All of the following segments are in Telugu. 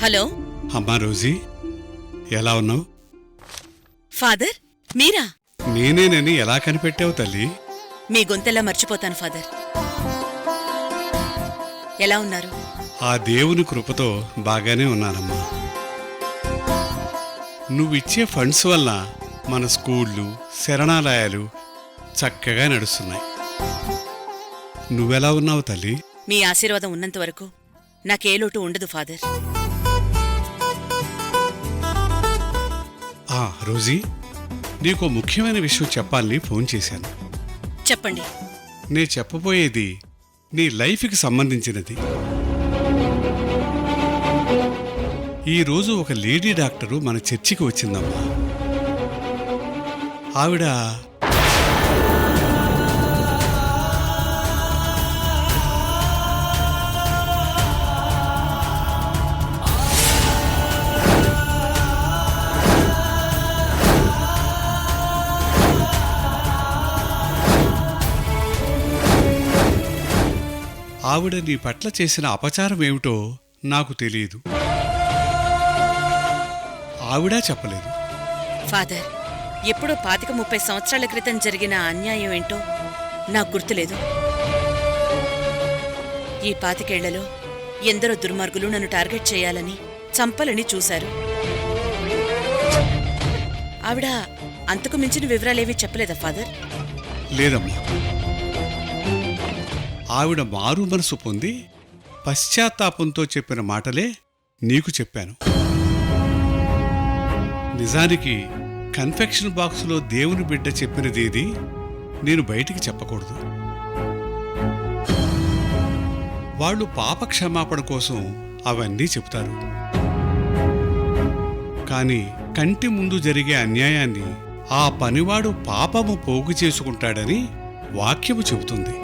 హలో అమ్మా రోజీ, ఎలా ఉన్నావు? ఫాదర్, మీరా? నేనేనని ఎలా కనిపెట్టావు తల్లి? మీ గొంతెలా మర్చిపోతాను ఫాదర్. ఎలా ఉన్నారు? ఆ దేవుని కృపతో బాగానే ఉన్నానమ్మా. నువ్విచ్చే ఫండ్స్ వల్ల మన స్కూళ్ళు, శరణాలయాలు చక్కగా నడుస్తున్నాయి. నువ్వెలా ఉన్నావు తల్లి? మీ ఆశీర్వాదం ఉన్నంత వరకు నాకే లోటు ఉండదు ఫాదర్. రోజీ, నీకో ముఖ్యమైన విషయం చెప్పాలని ఫోన్ చేశాను. చెప్పండి. నే చెప్పబోయేది నీ లైఫ్కి సంబంధించినది. ఈరోజు ఒక లేడీ డాక్టరు మన చర్చికి వచ్చిందమ్మా. ఆవిడ నీ పట్ల చేసిన అపచారం ఏమిటో నాకు తెలియదు. ఆవిడా చెప్పలేదు. ఫాదర్, ఎప్పుడో 25-30 సంవత్సరాల క్రితం జరిగిన అన్యాయం ఏంటో నాకు గుర్తులేదు. ఈ 25 ఏళ్లలో ఎందరో దుర్మార్గులు నన్ను టార్గెట్ చేయాలని, చంపాలని చూశారు. ఆవిడ అంతకు మించిన వివరాలేవీ చెప్పలేదా ఫాదర్? లేదమ్మా. ఆవిడ మారు మనసు పొంది పశ్చాత్తాపంతో చెప్పిన మాటలే నీకు చెప్పాను. నిజానికి కన్ఫెక్షన్ బాక్సులో దేవుని బిడ్డ చెప్పినదేది నేను బయటికి చెప్పకూడదు. వాళ్ళు పాప క్షమాపణ కోసం అవన్నీ చెబుతారు. కాని కంటి ముందు జరిగే అన్యాయాన్ని ఆ పనివాడు పాపము పోగు చేసుకుంటాడని వాక్యము చెబుతుంది.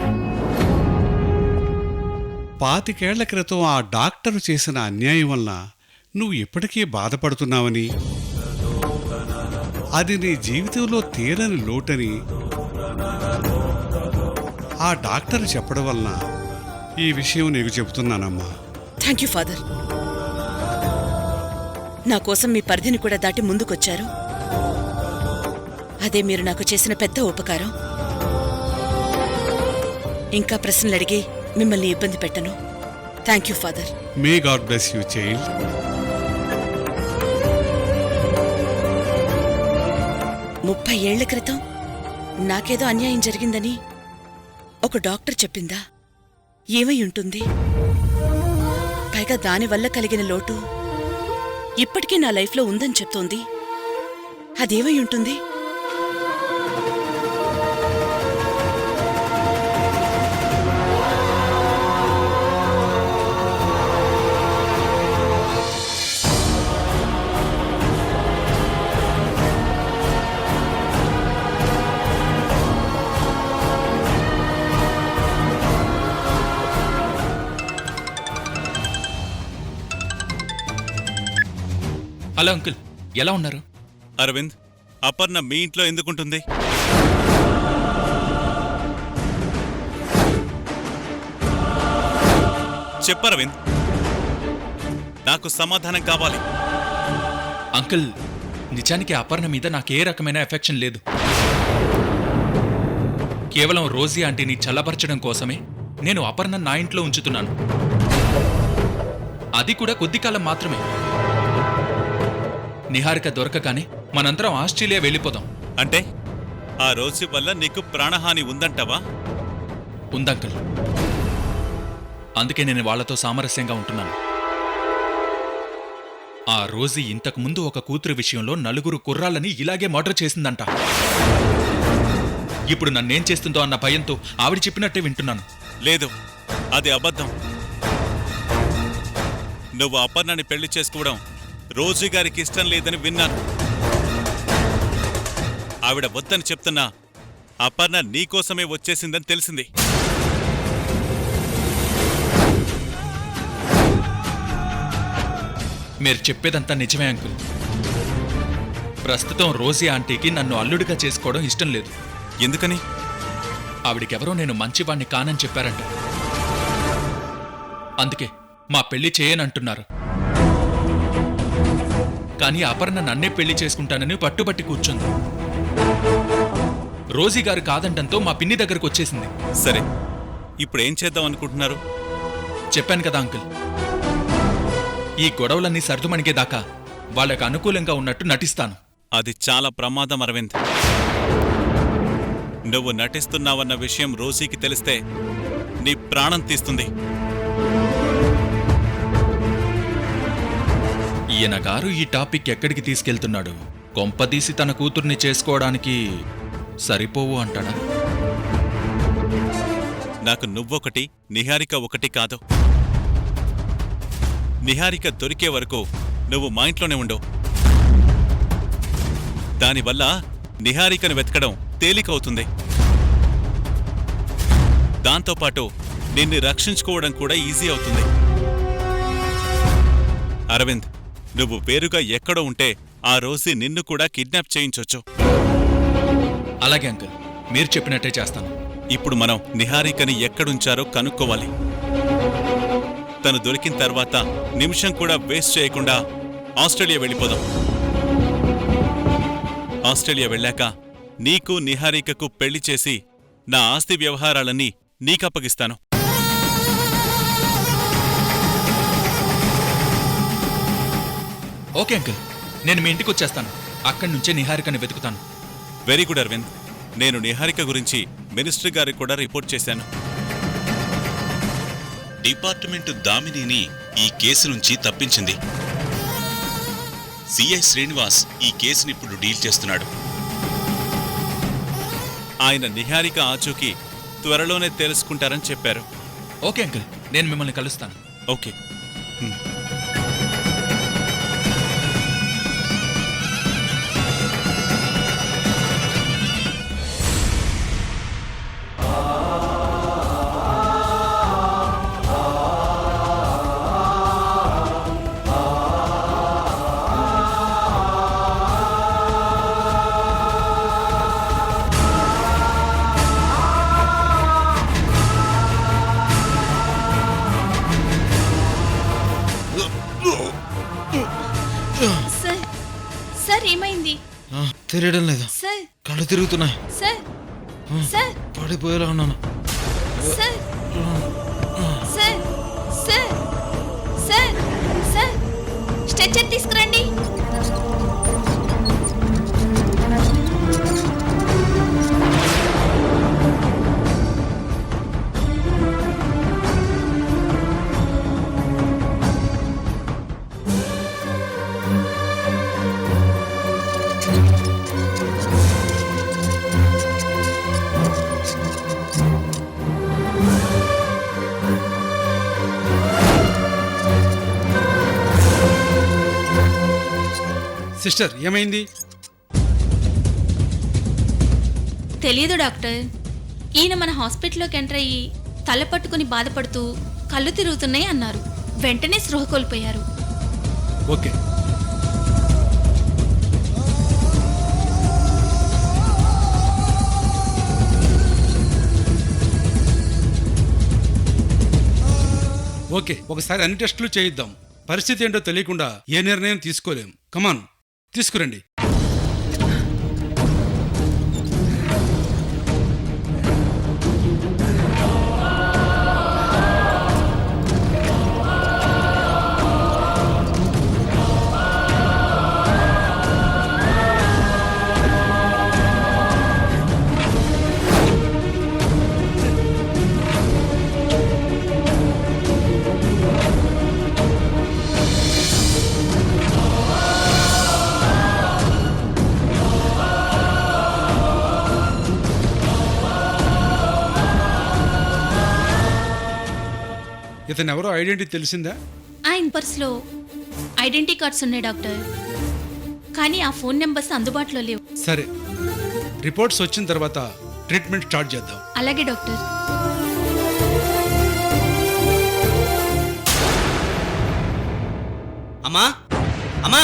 25 ఏళ్ల క్రితం ఆ డాక్టరు చేసిన అన్యాయం వల్ల నువ్వు ఇప్పటికీ బాధపడుతున్నావని, అది నీ జీవితంలో తీరని లోటని ఆ డాక్టరు చెప్పడం వలన ఈ విషయం నీకు చెబుతున్నానమ్మా. Thank you father. నా కోసం మీ పరిధిని కూడా దాటి ముందుకొచ్చారు. అదే మీరు నాకు చేసిన పెద్ద ఉపకారం. ఇంకా ప్రశ్నలు అడిగి మిమ్మల్ని ఇబ్బంది పెట్టను. Thank you father. May God bless you child. 30 ఏళ్ల క్రితం నాకేదో అన్యాయం జరిగిందని ఒక డాక్టర్ చెప్పిందా? ఏమై ఉంటుంది? పైగా దానివల్ల కలిగిన లోటు ఇప్పటికీ నా లైఫ్లో ఉందని చెప్తోంది. అదేమై ఉంటుంది? హలో అంకుల్, ఎలా ఉన్నారు? అరవింద్, అపర్ణ మీ ఇంట్లో ఎందుకుంటుంది? చెప్పు అరవింద్, నాకు సమాధానం కావాలి. అంకుల్, నిజానికి అపర్ణ మీద నాకే రకమైన ఎఫెక్షన్ లేదు. కేవలం రోజీ ఆంటీని చల్లబరచడం కోసమే నేను అపర్ణ నా ఇంట్లో ఉంచుతున్నాను. అది కూడా కొద్ది కాలం మాత్రమే. నిహారిక దొరకగానే మనందరం ఆస్ట్రేలియా వెళ్ళిపోదాం. అంటే ఆ రోజు వల్ల నీకు ప్రాణహాని ఉందంటావా? ఉందంకుల్. అందుకే నేను వాళ్లతో సామరస్యంగా ఉంటున్నాను. ఆ రోజు ఇంతకుముందు ఒక కూతురు విషయంలో 4 కుర్రాళ్ళని ఇలాగే మర్డర్ చేసిందంట. ఇప్పుడు నన్నేం చేస్తుందో అన్న భయంతో ఆవిడ చెప్పినట్టే వింటున్నాను. లేదు, అది అబద్ధం. నువ్వు అపర్ణని పెళ్లి చేసుకోవడం రోజీ గారికి ఇష్టం లేదని విన్నాను. ఆవిడ వద్దని చెప్తున్నా అపర్ణ నీకోసమే వచ్చేసిందని తెలిసింది. మీరు చెప్పేదంతా నిజమే అంకుల్. ప్రస్తుతం రోజీ ఆంటీకి నన్ను అల్లుడిగా చేసుకోవడం ఇష్టం లేదు. ఎందుకని? ఆవిడికెవరో నేను మంచివాణ్ణి కానని చెప్పారంట. అందుకే మా పెళ్లి చేయనంటున్నారు. కానీ అపర్ణ నన్నే పెళ్లి చేసుకుంటానని పట్టుబట్టి కూర్చుంది. రోజీ గారు కాదంటంతో మా పిన్ని దగ్గరకు వచ్చేసింది. సరే, ఇప్పుడు ఏం చేద్దాం అనుకుంటున్నారు? చెప్పాను కదా అంకుల్, ఈ గొడవలన్నీ సర్దుమణిగేదాకా వాళ్ళకు అనుకూలంగా ఉన్నట్టు నటిస్తాను. అది చాలా ప్రమాదం అరవింద్. నువ్వు నటిస్తున్నావన్న విషయం రోజీకి తెలిస్తే నీ ప్రాణం తీస్తుంది. ఈయన గారు ఈ టాపిక్ ఎక్కడికి తీసుకెళ్తున్నాడు? కొంపదీసి తన కూతుర్ని చేసుకోవడానికి సరిపోవు అంటాడా? నాకు నువ్వొకటి, నిహారిక ఒకటి కాదు. నిహారిక దొరికే వరకు నువ్వు మా ఇంట్లోనే ఉండవు. దానివల్ల నిహారికను వెతకడం తేలికవుతుంది. దాంతోపాటు నిన్ను రక్షించుకోవడం కూడా ఈజీ అవుతుంది. అరవింద్, నువ్వు వేరుగా ఎక్కడో ఉంటే ఆ రోజు నిన్ను కూడా కిడ్నాప్ చేయించొచ్చు. అలాగే అంకుల్, మీరు చెప్పినట్టే చేస్తాను. ఇప్పుడు మనం నిహారికని ఎక్కడుంచారో కనుక్కోవాలి. తను దొరికిన తర్వాత నిమిషం కూడా వేస్ట్ చేయకుండా ఆస్ట్రేలియా వెళ్ళిపోదాం. ఆస్ట్రేలియా వెళ్ళాక నీకు నిహారికకు పెళ్లి చేసి నా ఆస్తి వ్యవహారాలన్నీ నీకప్పగిస్తాను. ఓకే అంకుల్, నేను మీ ఇంటికి వచ్చేస్తాను. అక్కడి నుంచే నిహారికని వెతుకుతాను. Very good Aravind. నేను నిహారిక గురించి మినిస్టర్ గారికి కూడా రిపోర్ట్ చేశాను. డిపార్ట్మెంటు దామినిని ఈ కేసు నుంచి తప్పించింది. సిఐ శ్రీనివాస్ ఈ కేసుని ఇప్పుడు డీల్ చేస్తున్నాడు. ఆయన నిహారిక ఆచూకీ త్వరలోనే తెలుసుకుంటారని చెప్పారు. ఓకే అంకుల్, నేను మిమ్మల్ని కలుస్తాను. ఓకే. సార్ సార్ ఏమైంది? తెలియడం లేదు. సార్ కళ్ళు తిరుగుతున్నాయి. సార్ సార్ పడిపోయేలా ఉన్నాను. Sir sir sir sir sir stretcher తీసుకురండి. సిస్టర్, ఏమైంది? తెలియదు డాక్టర్. ఈయన మన హాస్పిటల్లోకి ఎంటర్ అయ్యి తల పట్టుకుని బాధపడుతూ కళ్ళు తిరుగుతున్నాయి అన్నారు. వెంటనే స్పృహ కోల్పోయారు. ఓకే. ఓకే, ఒకసారి అన్ని టెస్టులు చేయిద్దాం. పరిస్థితి ఏంటో తెలియకుండా ఏ నిర్ణయం తీసుకోలేం. కమాన్, తీసుకురండి. ఇతను ఎవరో ఐడెంటిటీ తెలిసిందా? ఆయన పర్సులో ఐడెంటిటీ కార్డ్స్ ఉన్నాయి డాక్టర్, కానీ ఆ ఫోన్ నెంబర్స్ అందుబాటులో లేవు. సరే, రిపోర్ట్స్ వచ్చిన తర్వాత ట్రీట్మెంట్ స్టార్ట్ చేద్దాం. అలాగే డాక్టర్. అమ్మా అమ్మా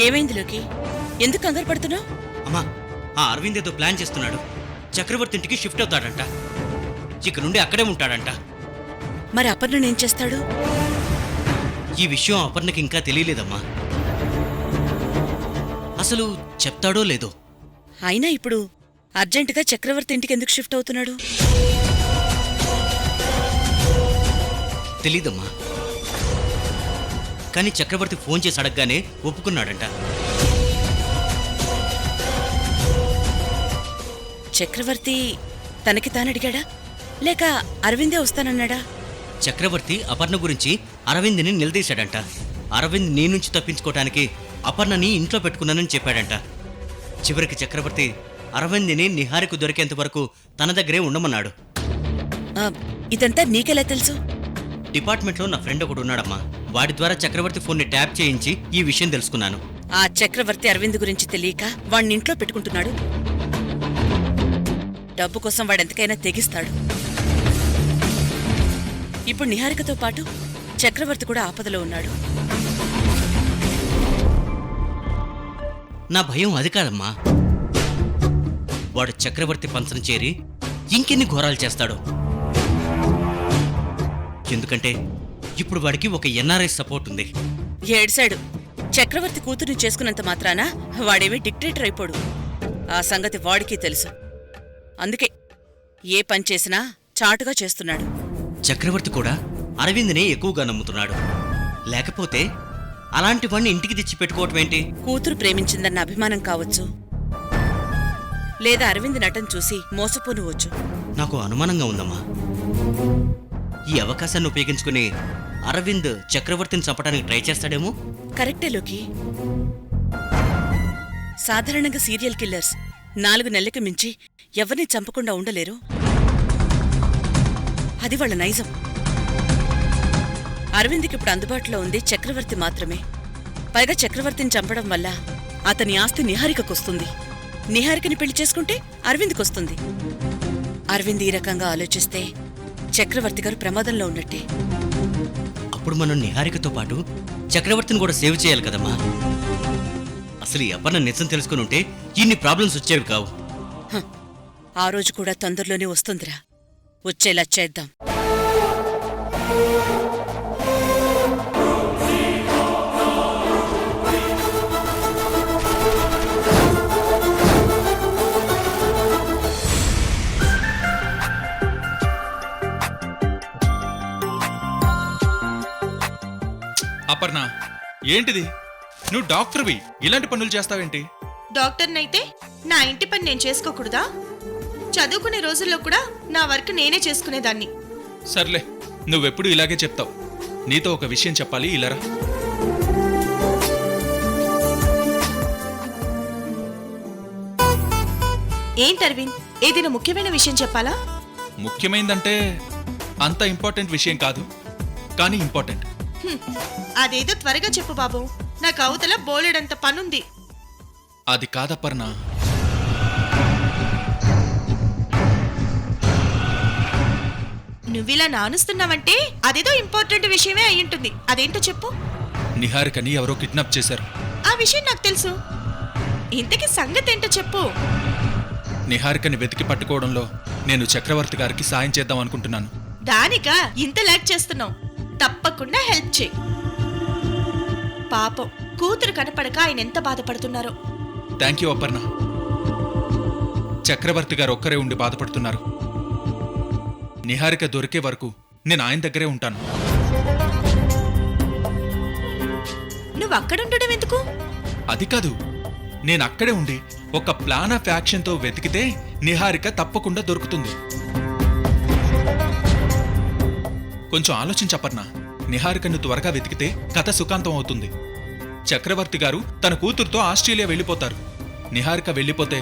ఏమైంది లోకి? ఎందుకు కంగారు పడుతున్నావు? అమ్మా, ఆ అరవింద్ ఏదో ప్లాన్ చేస్తున్నాడు. చక్రవర్తి ఇంటికి షిఫ్ట్ అవుతాడంట. ఇక నుండి అక్కడే ఉంటాడంట. మరి అపర్ణను ఏం చేస్తాడు? ఈ విషయం అపర్ణకి ఇంకా తెలియలేదమ్మా. అసలు చెప్తాడో లేదో. అయినా ఇప్పుడు అర్జెంటుగా చక్రవర్తి ఇంటికి ఎందుకు షిఫ్ట్ అవుతున్నాడు? తెలీదమ్మా. కానీ చక్రవర్తి ఫోన్ చేసి అడగగానే ఒప్పుకున్నాడంట. చక్రవర్తి తనకి తానడిగాడా లేక అరవిందే వస్తానన్నాడా? చక్రవర్తి అపర్ణ గురించి అరవింద్ని నిలదీశాడంట. అరవింద్ నీ నుంచి తప్పించుకోవటానికి అపర్ణని ఇంట్లో పెట్టుకున్నానని చెప్పాడంట. చివరికి చక్రవర్తి అరవింద్ని నిహారికు దొరికేంత వరకు తన దగ్గరే ఉండమన్నాడు. ఆ, ఇదంతా నీకెలా తెలుసు? డిపార్ట్మెంట్లో నా ఫ్రెండ్ ఒకడు ఉన్నాడమ్మా. వాడి ద్వారా చక్రవర్తి ఫోన్ని ట్యాప్ చేయించి ఈ విషయం తెలుసుకున్నాను. ఆ చక్రవర్తి అరవింద్ గురించి తెలియక వాణ్ణి ఇంట్లో పెట్టుకుంటున్నాడు. డబ్బు కోసం వాడెంతకైనా తెగిస్తాడు. ఇప్పుడు నిహారికతో పాటు చక్రవర్తి కూడా ఆపదలో ఉన్నాడు. నా భయం అది కాదమ్మా. వాడు చక్రవర్తి పంచన చేరి ఇంకెన్ని ఘోరాలు చేస్తాడో. ఎందుకంటే ఇప్పుడు వాడికి ఒక ఎన్ఆర్ఐ సపోర్ట్ ఉంది. ఏడ్శాడు. చక్రవర్తి కూతుర్ని చేసుకున్నంత మాత్రాన వాడేమీ డిక్టేటర్ అయిపోడు. ఆ సంగతి వాడికి తెలుసు. అందుకే ఏ పని చేసినా చాటుగా చేస్తున్నాడు. చక్రవర్తి కూడా అరవింద్నే ఎక్కువగా నమ్ముతున్నాడు. లేకపోతే అలాంటి వాణ్ణి ఇంటికి తెచ్చి పెట్టుకోవటం ఏంటి? కూతురు ప్రేమించిందన్న అభిమానం కావచ్చు, లేదా అరవింద్ నటన చూసి మోసపోనువచ్చు. నాకు అనుమానంగా ఉందమ్మా. ఈ అవకాశాన్ని ఉపయోగించుకుని అరవింద్ చక్రవర్తిని చంపడానికి ట్రై చేస్తాడేమో. కరెక్టే లోకి. సాధారణంగా సీరియల్ కిల్లర్స్ 4 నెలలకి మించి ఎవరిని చంపకుండా ఉండలేరు. అది వాళ్ళ నైజం. అరవింద్కి ఇప్పుడు అందుబాటులో ఉంది చక్రవర్తి మాత్రమే. పైగా చక్రవర్తిని చంపడం వల్ల అతని ఆస్తి నిహారికకొస్తుంది. నిహారికని పెళ్లి చేసుకుంటే అరవింద్కొస్తుంది. అరవింద్ ఈ రకంగా ఆలోచిస్తే చక్రవర్తి గారు ప్రమాదంలో ఉన్నట్టే. అప్పుడు మనం నిహారికతో పాటు చక్రవర్తిని కూడా సేవ్ చేయాలి కదమ్మా. అసలు ఈ అపర్ణ నిజం తెలుసుకుని ఉంటే ఇన్ని ప్రాబ్లమ్స్ వచ్చేవి కావు. హ, ఆ రోజు కూడా తొందరలోనే వస్తుందిరా. వచ్చేలా చేద్దాం. అపర్ణ, ఏంటిది? నువ్వు డాక్టర్వి, ఇలాంటి పనులు చేస్తావేంటి? డాక్టర్నైతే నా ఇంటి పని నేను చేసుకోకూడదా? చదువుకునే రోజుల్లో కూడా నా వర్క్ నేనే చేసుకునేదాన్ని. సర్లే, నువ్వెప్పుడు ఇలాగే చెప్తావు. నీతో ఒక విషయం చెప్పాలి, ఇలారా. ఏంటి అరవింద్, ఏదైనా ముఖ్యమైన విషయం చెప్పాలా? ముఖ్యమైందంటే అంత ఇంపార్టెంట్ విషయం కాదు, కానీ ఇంపార్టెంట్. అదేదో త్వరగా చెప్పు బాబు, నాకు అవతల బోలెడంత పనుంది. అది కాదపర్ణ. నువ్విలా నానుస్తున్నావంటే అదేదో ఇంపార్టెంట్ విషయమే అయ్యుంటుంది. అదేంటో చెప్పు. నిహారికని ఎవరో కిడ్నాప్ చేశారు. ఆ విషయం నాకు తెలుసు. ఇంతకీ సంగతి ఏంటో చెప్పు. నిహారికని వెతికి పట్టుకోవడంలో నేను చక్రవర్తి గారికి సాయం చేద్దాం అనుకుంటున్నాను. దానికా ఇంత లాక్ చేస్తున్నావు? తప్పకుండా హెల్ప్ చేయి. పాపం, కూతురు కనపడక ఆయన ఎంత బాధపడుతున్నారో. Thank you Aparna. చక్రవర్తి గారు ఒక్కరే ఉండి బాధపడుతున్నారు. నిహారిక దొరికే వరకు నేను ఆయన దగ్గరే ఉంటాను. నువ్వు అక్కడుండడం ఎందుకు? అది కాదు, నేను అక్కడే ఉండి ఒక ప్లాన్ ఆఫ్ యాక్షన్తో వెతికితే నిహారిక తప్పకుండా దొరుకుతుంది. కొంచెం ఆలోచించపర్ణ. నిహారికను త్వరగా వెతికితే కథ సుఖాంతం అవుతుంది. చక్రవర్తి గారు తన కూతురుతో ఆస్ట్రేలియా వెళ్ళిపోతారు. నిహారిక వెళ్ళిపోతే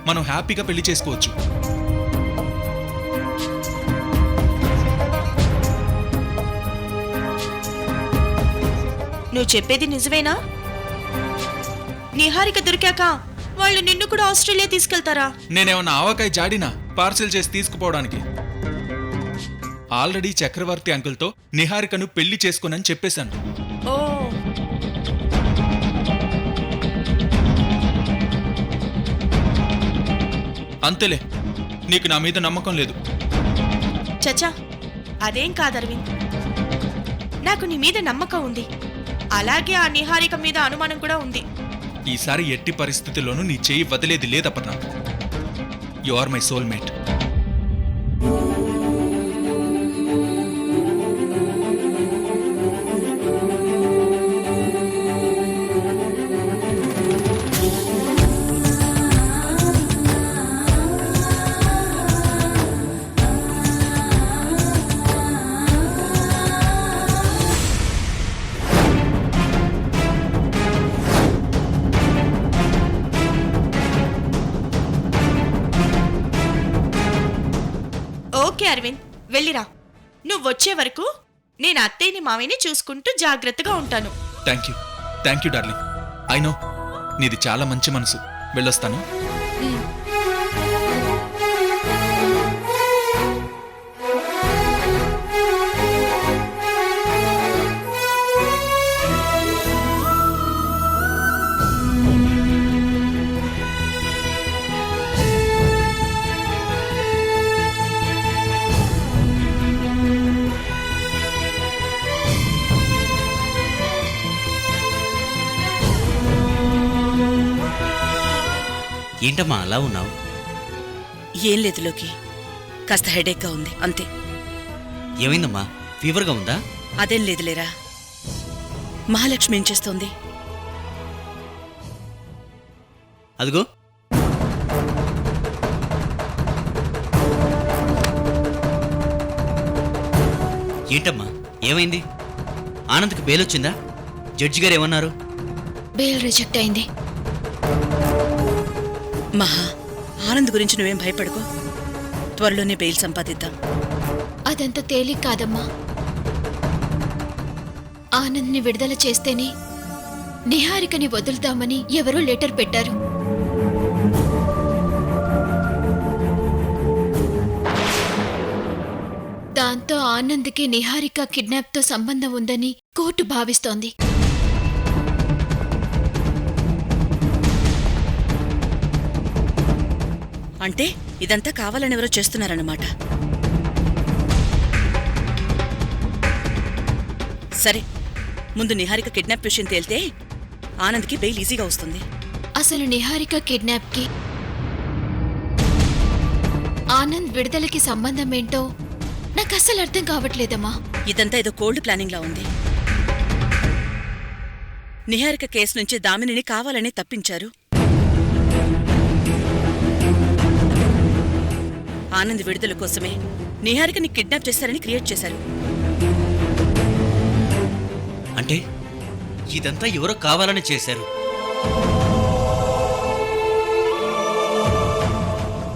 మనం హ్యాపీగా పెళ్లి చేసుకోవచ్చు. నువ్వు చెప్పేది నిజమేనా? నిహారిక దొరికాక వాళ్ళు నిన్ను కూడా ఆస్ట్రేలియా తీసుకెళ్తారా? నేనేమన్నా ఆవకాయ జాడినా పార్సిల్ చేసి తీసుకుపోవడానికి? ఆల్రెడీ చక్రవర్తి అంకుల్తో నిహారికను పెళ్లి చేసుకోనని చెప్పేశాను. ఓ, అంతేలే, నీకు నా మీద నమ్మకం లేదు. చచా, అదేం కాదు అరవింద్. నాకు నీ మీద నమ్మకం ఉంది. అలాగే ఆ నిహారిక మీద అనుమానం కూడా ఉంది. ఈసారి ఎట్టి పరిస్థితుల్లోనూ నీ చేయి వదిలేది లేదపర్ణ. You are my soulmate. Okay Aravind, వెళ్ళిరా. నువ్వు వచ్చే వరకు నేను అత్తయ్యని మావిని చూసుకుంటూ జాగ్రత్తగా ఉంటాను. Thank you darling. I know నీది చాలా మంచి మనసు. వెళ్ళొస్తాను. ఏంటమ్మా అలా ఉన్నావు? ఏం లేదు లోకి, కాస్త హెడేక్గా ఉంది అంతే. ఏమైందమ్మా? ఫీవర్గా ఉందా? అదేం లేదులేరా. మహాలక్ష్మి ఏం చేస్తోంది? అదిగో ఏంటమ్మా ఏమైంది? ఆనంద్కి బెయిల్ వచ్చిందా? జడ్జి గారు ఏమన్నారు? బెయిల్ రిజెక్ట్ అయింది. మహా, ఆనంద్ గురించి నువ్వేం భయపడుకో. త్వరలోనే బెయిల్ సంపాదిద్దాం. అదంత తేలిక కాదమ్మా. ఆనంద్ని విడుదల చేస్తేనే నిహారికని వదులుతామని ఎవరో లెటర్ పెట్టారు. దాంతో ఆనంద్కి నిహారిక కిడ్నాప్తో సంబంధం ఉందని కోర్టు భావిస్తోంది. అంటే ఇదంతా కావాలని ఎవరో చేస్తున్నారన్నమాట. సరే, ముందు నిహారిక కిడ్నాప్ విషయం తేలితే ఆనంద్కి బెయిల్ ఈజీగా వస్తుంది. అసలు నిహారిక కిడ్నాప్కి ఆనంద్ విడుదలకి సంబంధం ఏంటో నాకు అస్సలు అర్థం కావట్లేదమ్మా. ఇదంతా ఏదో కోల్డ్ ప్లానింగ్ లా ఉంది. నిహారిక కేసు నుంచి దామినిని కావాలని తప్పించారు. ఆనంద్ విడుదల కోసమే నిహారికని కిడ్నాప్ చేశారని క్రియేట్ చేశారు. అంటే ఇదంతా ఎవరో కావాలని చేశారు.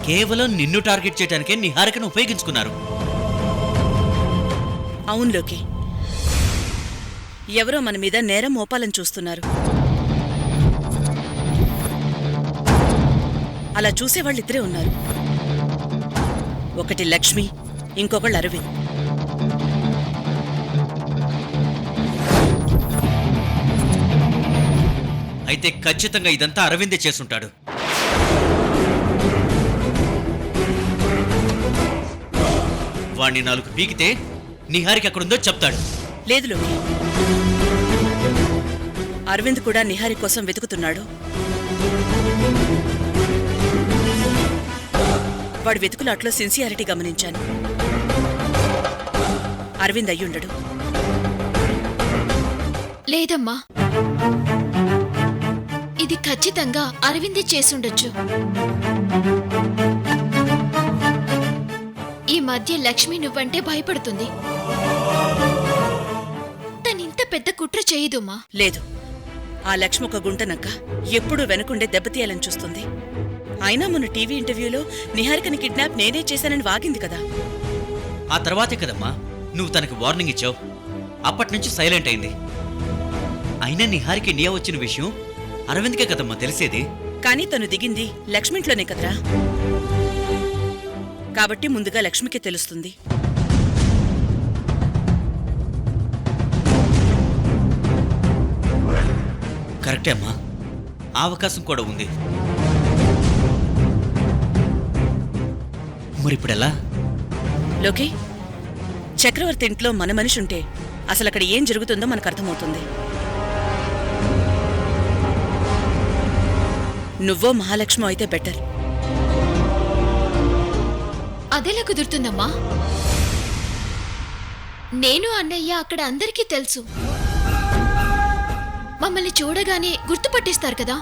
కేవలం నిన్ను టార్గెట్ చేయడానికే నిహారికను ఉపయోగించుకున్నారు. అవునులోకి, ఎవరో మన మీద నేరం మోపాలని చూస్తున్నారు. అలా చూసేవాళ్ళిద్దరే ఉన్నారు. ఒకటి లక్ష్మి, ఇంకొకళ్ళు అరవింద్. అయితే ఖచ్చితంగా ఇదంతా అరవిందే చేసుంటాడు. వాణ్ణి 4 పీకితే నిహారిక ఎక్కడుందో చెప్తాడు. లేదు లోకి, అరవింద్ కూడా నిహారి కోసం వెతుకుతున్నాడు. వాడు వెతుకులాట్లో సిన్సియారిటీ గమనించాను. అరవింద్ అయ్యుండడు. లేదమ్మా, ఇది ఖచ్చితంగా అరవిందే చేసుండొచ్చు. ఈ మధ్య లక్ష్మి నువ్వంటే భయపడుతుంది. తనింత పెద్ద కుట్ర చేయదుమా. లేదు, ఆ లక్ష్మి ఒక గుంటనక్క, ఎప్పుడూ వెనకుండే దెబ్బతీయాలని చూస్తుంది. అయినా మొన్న టీవీ ఇంటర్వ్యూలో నిహారికని కిడ్నాప్ నేనే చేశానని వాగింది కదా. ఆ తర్వాతే కదమ్మా నువ్వు తనకి వార్నింగ్ ఇచ్చావు. అప్పటినుంచి సైలెంట్ అయింది. అయినా నిహారికి ఇండియా వచ్చిన విషయం అరవింద్కే కదమ్మా తెలిసేది. కానీ తను దిగింది లక్ష్మింట్లోనే కదరా. కాబట్టి ముందుగా లక్ష్మికి తెలుస్తుంది. కరెక్టే అమ్మా, ఆ అవకాశం కూడా ఉంది. మరిప్పుడెలా? లోకి, చక్రవర్తి ఇంట్లో మన మనిషి ఉంటే అసలు అక్కడ ఏం జరుగుతుందో మనకు అర్థమవుతుంది. నువ్వో మహాలక్ష్మో అయితే బెటర్. అదెలా కుదురుతుందమ్మా? నేను అన్నయ్య అక్కడ అందరికీ తెలుసు. మమ్మల్ని చూడగానే గుర్తుపట్టేస్తారు కదా.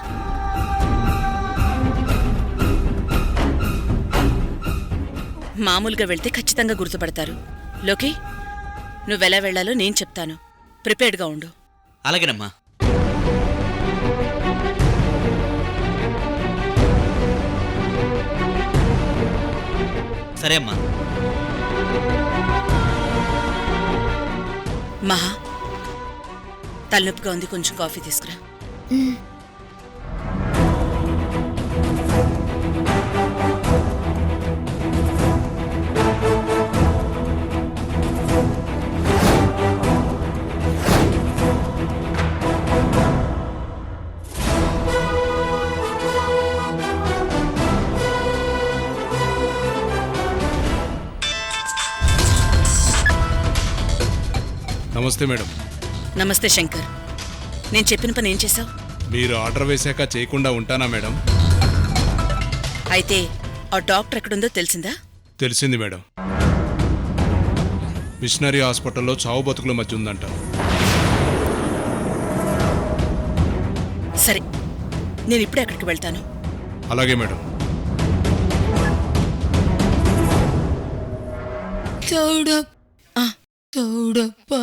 మామూలుగా వెళ్తే ఖచ్చితంగా గుర్తుపడతారు. లోకి, నువ్వెలా వెళ్లాలో నేను చెప్తాను. ప్రిపేర్డ్గా ఉండు. అలాగేనమ్మా. సరే అమ్మా. మహా, తలనొప్పిగా ఉంది, కొంచెం కాఫీ తీసుకురా. నమస్తే మేడం. నమస్తే శంకర్. నేను చెప్పిన పని ఏం చేశావు? మీరు ఆర్డర్ వేశాక చేయకుండా ఉంటానా మేడం? అయితే ఆ డాక్టర్ ఎక్కడుందో తెలిసిందా? తెలిసింది మేడం. మిషనరీ హాస్పిటల్లో చావు బతుకుల మధ్య ఉందంట. సరే, నేను ఇప్పుడే అక్కడికి వెళ్తాను. అలాగే మేడం. ఆ, చౌడప్పా,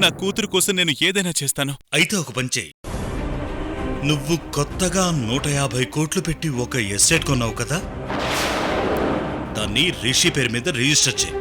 నా కూతురు కోసం నేను ఏదైనా చేస్తాను. అయితే ఒక పని చెయ్యి. నువ్వు కొత్తగా 150 కోట్లు పెట్టి ఒక ఎస్టేట్ కొన్నావు కదా, దాన్ని రిషి పేరు మీద రిజిస్టర్ చేయి.